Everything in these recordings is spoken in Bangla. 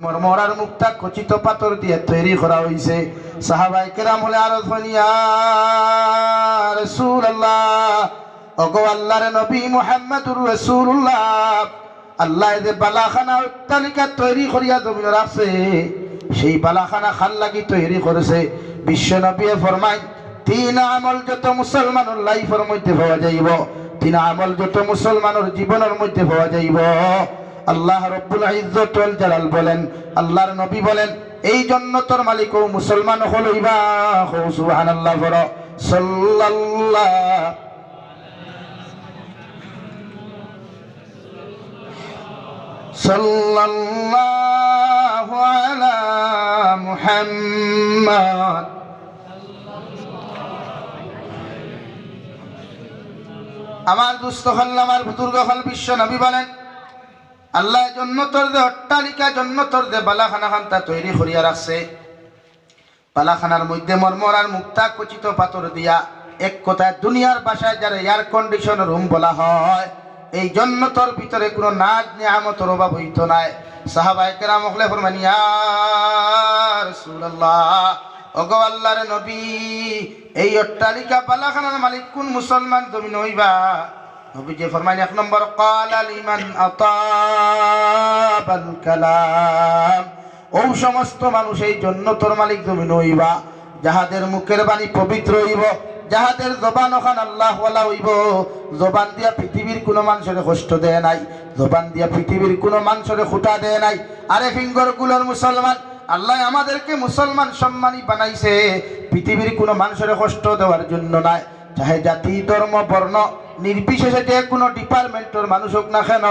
মরমরার মুখটা খচিত পাথর দিয়ে তৈরি করা হয়েছে। সাহাবায়ে কেরাম হলে আরজ হন, ইয়া রাসূলুল্লাহ, ওগো আল্লাহর নবী মুহাম্মদুর রাসূলুল্লাহ, আল্লাহ যে বালাখানা অট্টালিকা তৈরি করিয়া জমিন রাখছে, সেই বালাখানা খাল লাগি তৈরি করেছে। বিশ্ব নবী ফরমায়, তিন আমল যত মুসলমানের লাইফের মধ্যে পাওয়া যাইব, তিন আমল যত মুসলমানের জীবনের মধ্যে পাওয়া যাইব, আল্লাহ রব্বুল ইজ্জত ওয়াল জালাল বলেন, আল্লাহর নবী বলেন, এই জান্নাতের মালিক ও মুসলমান হইবা। সুবহানাল্লাহ বড় সাল্লাল্লাহু আলা মুহাম্মদ। আমার দুস্থ হল, আমার বুজুর্গ হল, বিশ্ব নবী বলেন, আল্লাহ জান্নাতের যে অট্টালিকা, জান্নাতের যে বালাখানা খানটা তৈরি করিয়া রাখছে, বালাখানার মধ্যে মরমরার মুক্তা খচিত পাথর দিয়া, এক কথায় দুনিয়ার ভাষায় যারা এয়ার কন্ডিশন রুম বলা হয়, এই জান্নাতের ভিতরে কোনো নাজ নিয়ামতের অভাব হইত নাই। সাহাবায়ে কেরাম হলে ফরমান, ইয়া রাসূলুল্লাহ, ওগো আল্লাহর নবী, এই অট্টালিকা বালাখানার মালিক কোন মুসলমান জমিন হইবা? নবীজি ফরমাইন, এক নম্বর, ক্বালা লিমান আতাবাল কালাম, ও সমস্ত মানুষ এই জান্নাতের মালিক জমিন হইবা যাহাদের মুখের বাণী পবিত্র হইব, যাহাদের জবান ওখান আল্লাহ ওয়ালা হইব, জবান দিয়া পৃথিবীর কোনো মানুষের কষ্ট দেয় নাই, জবান দিয়া পৃথিবীর কোনো মানুষের খুঁটা দেয় নাই। আরে ফিঙ্গর গুলোর মুসলমান, আল্লাহ আমাদেরকে মুসলমান সম্মানী বানাইছে, পৃথিবীর কোনো মানুষের কষ্ট দেওয়ার জন্য নাই। চাহে জাতি ধর্ম বর্ণ নির্বিশেষে যে কোনো ডিপার্টমেন্টের মানুষ হোক না কেন,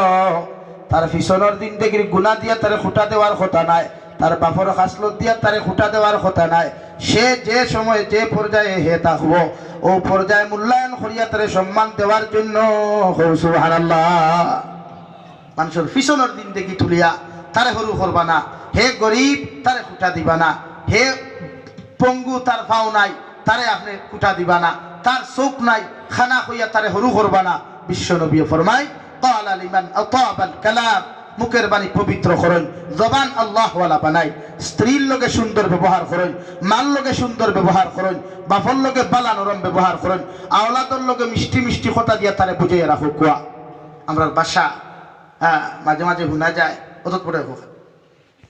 তার পিছনের দিন থেকে গুণা দিয়া তারে খুঁটা দেওয়ার কথা নাই, তার বাপর খাসলত দিয়া তারে খুঁটা দেওয়ার কথা নাই। সে যে সময় যে পর্যায়ে হে থাকবো, ও পর্যায়ে মূল্যায়ন করিয়া তারে সম্মান দেওয়ার জন্য। সুবহানাল্লাহ। মানুষের পিছনের দিন দেখি তুলিয়া তারে সরু করবা না, হে গরিব তারে খুঁটা দিবা না, হে পঙ্গু তার পাও নাই তারে আপনি খুঁটা দিবা না, তার চোখ নাই খানা হইয়া তারে সরু করবা না। বিশ্ব নবী ফরমায়, ক্বালা লিমান আতাবাল কালাম, মুখের বাণী পবিত্র করুন, জবান আল্লাহ ওয়ালা বানাই, স্ত্রীর লগে সুন্দর ব্যবহার করুন, মাল লগে সুন্দর ব্যবহার করুন, বাপর লগে বালা নরম ব্যবহার করুন, আওলাদর লগে মিষ্টি মিষ্টি কথা দিয়া তারে বুঝিয়ে রাখো। কুয়া আমরা বাসা মাঝে মাঝে ভুনা যায়, অত পরে হোক